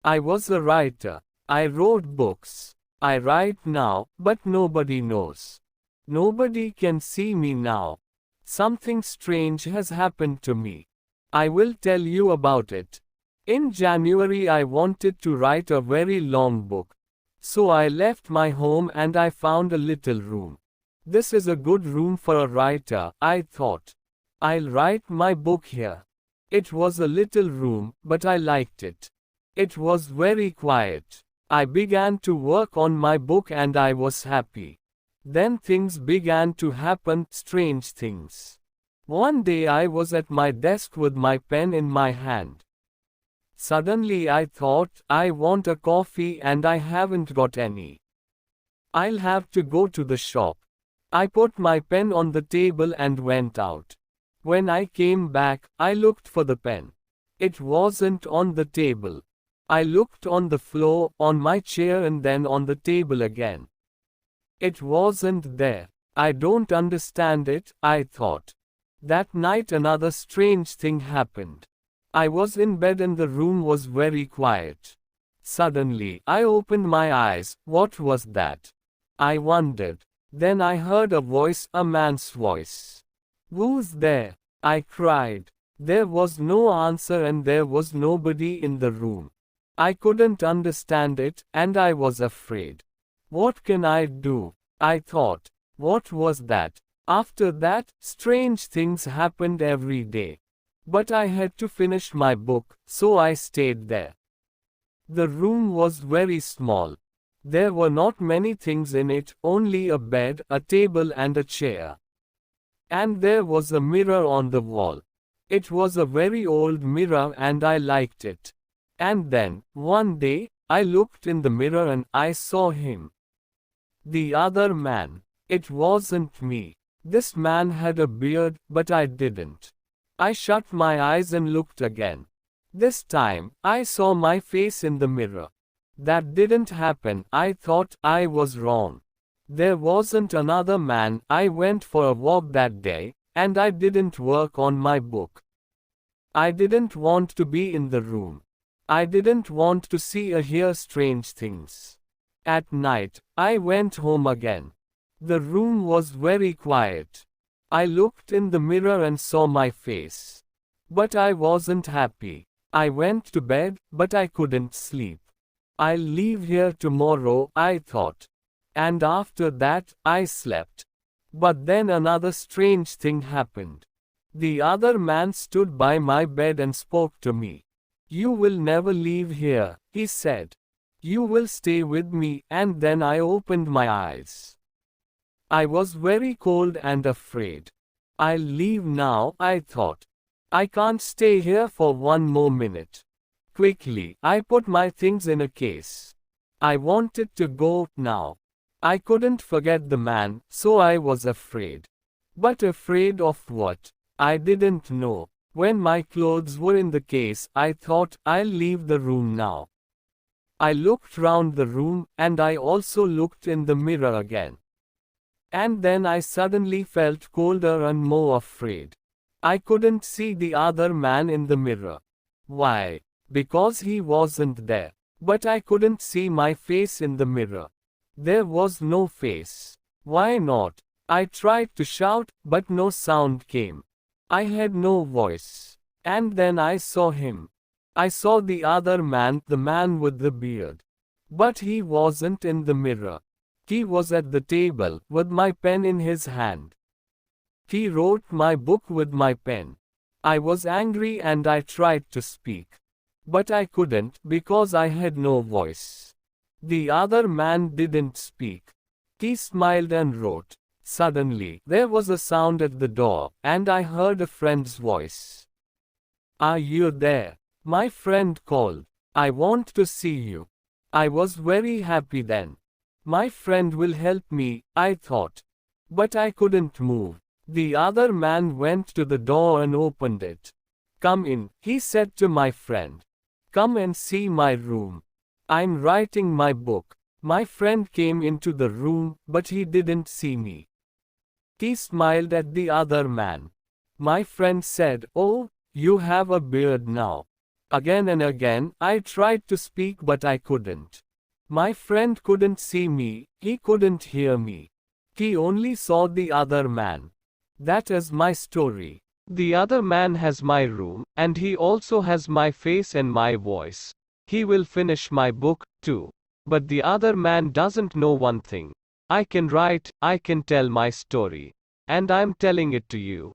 I was a writer. I wrote books. I write now, but nobody knows. Nobody can see me now. Something strange has happened to me. I will tell you about it. In January, I wanted to write a very long book. So I left my home and I found a little room. This is a good room for a writer, I thought. I'll write my book here. It was a little room, but I liked it. It was very quiet. I began to work on my book and I was happy. Then things began to happen, strange things. One day I was at my desk with my pen in my hand. Suddenly I thought, I want a coffee and I haven't got any. I'll have to go to the shop. I put my pen on the table and went out. When I came back, I looked for the pen. It wasn't on the table. I looked on the floor, on my chair and then on the table again. It wasn't there. I don't understand it, I thought. That night another strange thing happened. I was in bed and the room was very quiet. Suddenly, I opened my eyes. What was that? I wondered. Then I heard a voice, a man's voice. Who's there? I cried. There was no answer and there was nobody in the room. I couldn't understand it, and I was afraid. What can I do? I thought. What was that? After that, strange things happened every day. But I had to finish my book, so I stayed there. The room was very small. There were not many things in it, only a bed, a table and a chair. And there was a mirror on the wall. It was a very old mirror and I liked it. And then, one day, I looked in the mirror and I saw him. The other man. It wasn't me. This man had a beard, but I didn't. I shut my eyes and looked again. This time, I saw my face in the mirror. That didn't happen, I thought. I was wrong. There wasn't another man. I went for a walk that day, and I didn't work on my book. I didn't want to be in the room. I didn't want to see or hear strange things. At night, I went home again. The room was very quiet. I looked in the mirror and saw my face. But I wasn't happy. I went to bed, but I couldn't sleep. I'll leave here tomorrow, I thought. And after that, I slept. But then another strange thing happened. The other man stood by my bed and spoke to me. You will never leave here, he said. You will stay with me, and then I opened my eyes. I was very cold and afraid. I'll leave now, I thought. I can't stay here for one more minute. Quickly, I put my things in a case. I wanted to go now. I couldn't forget the man, so I was afraid. But afraid of what? I didn't know. When my clothes were in the case, I thought, I'll leave the room now. I looked round the room, and I also looked in the mirror again. And then I suddenly felt colder and more afraid. I couldn't see the other man in the mirror. Why? Because he wasn't there. But I couldn't see my face in the mirror. There was no face. Why not? I tried to shout, but no sound came. I had no voice. And then I saw him. I saw the other man, the man with the beard. But he wasn't in the mirror. He was at the table, with my pen in his hand. He wrote my book with my pen. I was angry and I tried to speak. But I couldn't, because I had no voice. The other man didn't speak. He smiled and wrote. Suddenly, there was a sound at the door, and I heard a friend's voice. Are you there? My friend called. I want to see you. I was very happy then. My friend will help me, I thought. But I couldn't move. The other man went to the door and opened it. Come in, he said to my friend. Come and see my room. I'm writing my book. My friend came into the room, but he didn't see me. He smiled at the other man. My friend said, Oh, you have a beard now. Again and again, I tried to speak but I couldn't. My friend couldn't see me, he couldn't hear me. He only saw the other man. That is my story. The other man has my room, and he also has my face and my voice. He will finish my book, too. But the other man doesn't know one thing. I can write, I can tell my story. And I'm telling it to you.